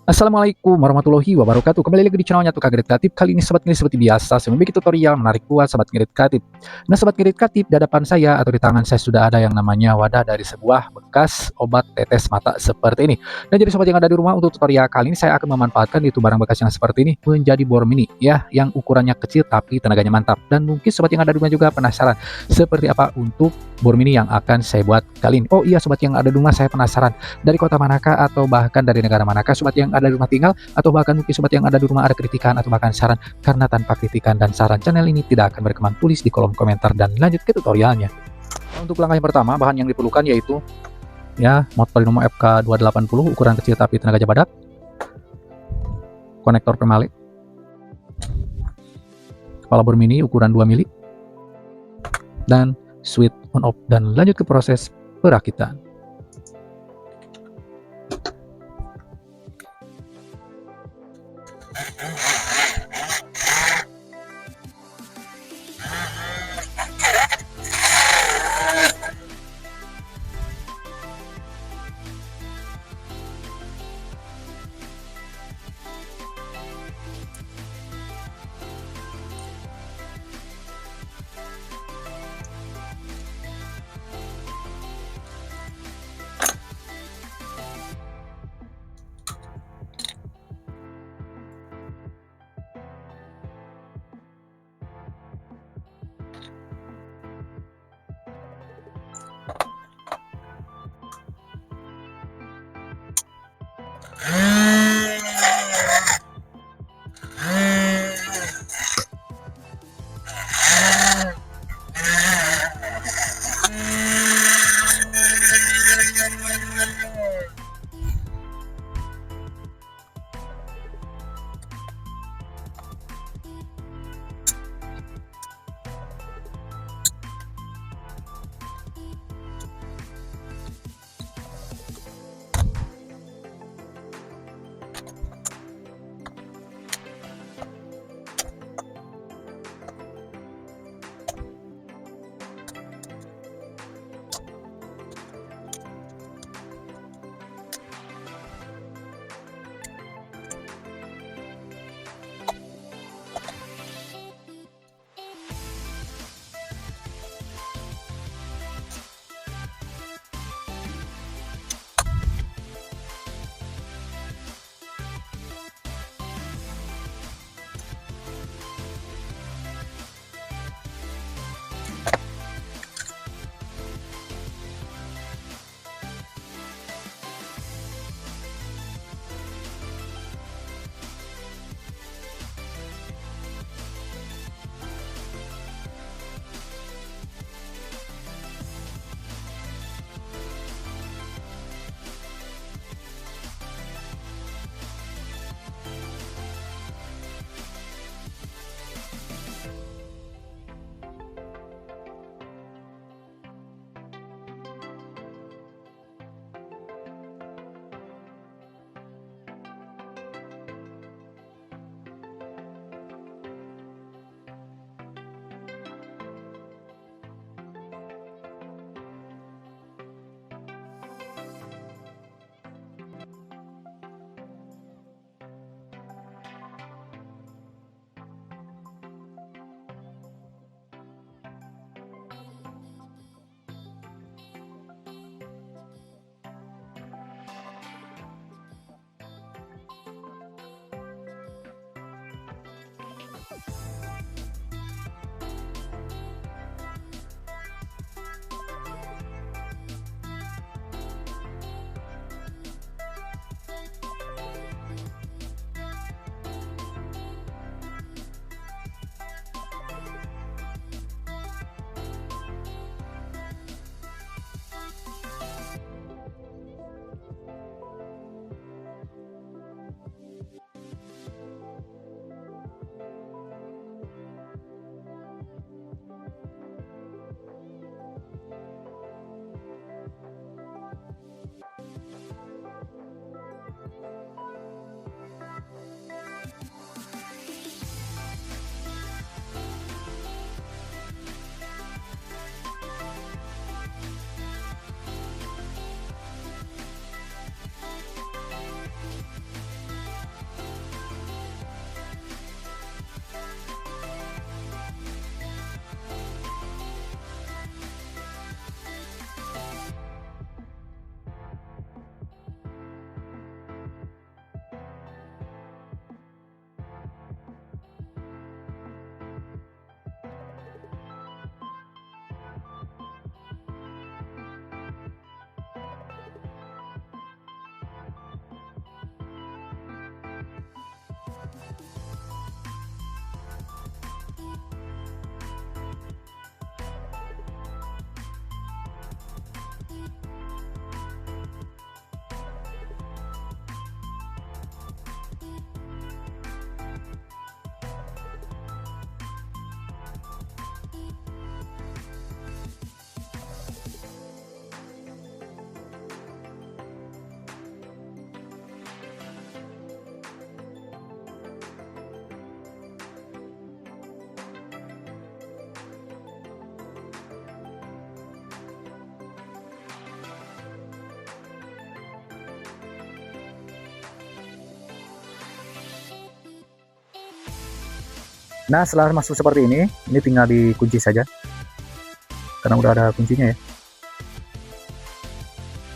Assalamualaikum warahmatullahi wabarakatuh. Kembali lagi di channelnya Tukang Ngedit Kreatif. Kali ini Sobat Ngedit seperti biasa saya membuat tutorial menarik buat Sobat Ngedit Kreatif. Nah Sobat Ngedit Kreatif, di hadapan saya atau di tangan saya sudah ada yang namanya wadah dari sebuah bekas obat tetes mata seperti ini. Dan jadi Sobat yang ada di rumah, untuk tutorial kali ini saya akan memanfaatkan itu barang bekas yang seperti ini menjadi bor mini ya, yang ukurannya kecil tapi tenaganya mantap. Dan mungkin Sobat yang ada di rumah juga penasaran seperti apa untuk bor mini yang akan saya buat kali ini. Oh iya Sobat yang ada di rumah, saya penasaran dari kota manakah atau bahkan dari negara manakah Sobat yang ada di rumah tinggal, atau bahkan mungkin Sobat yang ada di rumah ada kritikan atau bahkan saran, karena tanpa kritikan dan saran channel ini tidak akan berkembang. Tulis di kolom komentar dan lanjut ke tutorialnya. Untuk langkah yang pertama, bahan yang diperlukan yaitu ya motor Lenovo FK280 ukuran kecil tapi tenaga badak, konektor pemalit, kepala bor mini ukuran 2 mili, dan switch on off, dan lanjut ke proses perakitan. Nah, setelah masuk seperti ini tinggal dikunci saja, karena udah ada kuncinya ya.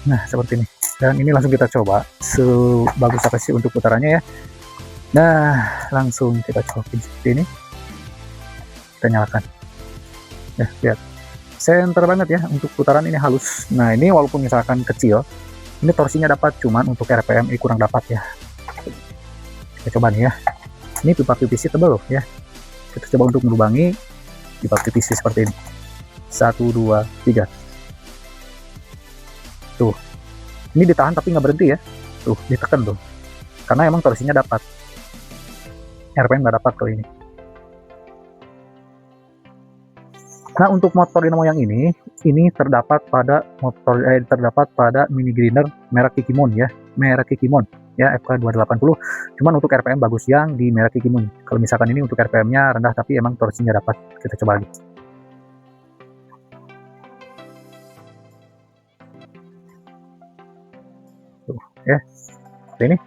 Nah, seperti ini. Dan ini langsung kita coba sebagus apa sih untuk putarannya ya. Nah, langsung kita coba seperti ini. Kita nyalakan. Ya, lihat. Center banget ya untuk putaran ini halus. Nah, ini walaupun misalkan kecil, ini torsinya dapat, cuman untuk RPM ini kurang dapat ya. Kita coba nih ya. Ini pipa PVC tebal loh ya. Kita coba untuk melubangi pipa PVC seperti ini. 1, 2, 3. Tuh. Ini ditahan tapi nggak berhenti ya. Tuh, ditekan tuh. Karena emang torsinya dapat. RPM nggak dapat kalau ini. Nah, untuk motor dinamo yang ini terdapat pada mini grinder merek Kikimon ya. Merek Kikimon ya, FK280. Cuman untuk RPM bagus yang di merek Kikimon. Kalau misalkan ini untuk RPM-nya rendah tapi emang torsinya dapat. Kita coba lagi. Tuh, ya. Ini.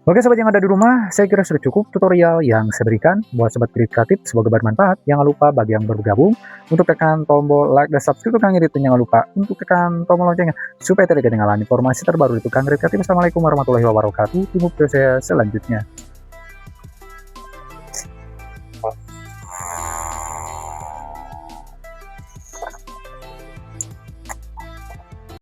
Oke sobat yang ada di rumah, saya kira sudah cukup tutorial yang saya berikan buat sobat kredit kreatif, semoga bermanfaat. Jangan lupa bagi yang baru bergabung untuk tekan tombol like dan subscribe Kang Kredit, dan jangan lupa untuk tekan tombol loncengnya supaya tidak ketinggalan informasi terbaru dari Kang Kredit Kreatif. Assalamualaikum warahmatullahi wabarakatuh. Tunggu video saya selanjutnya.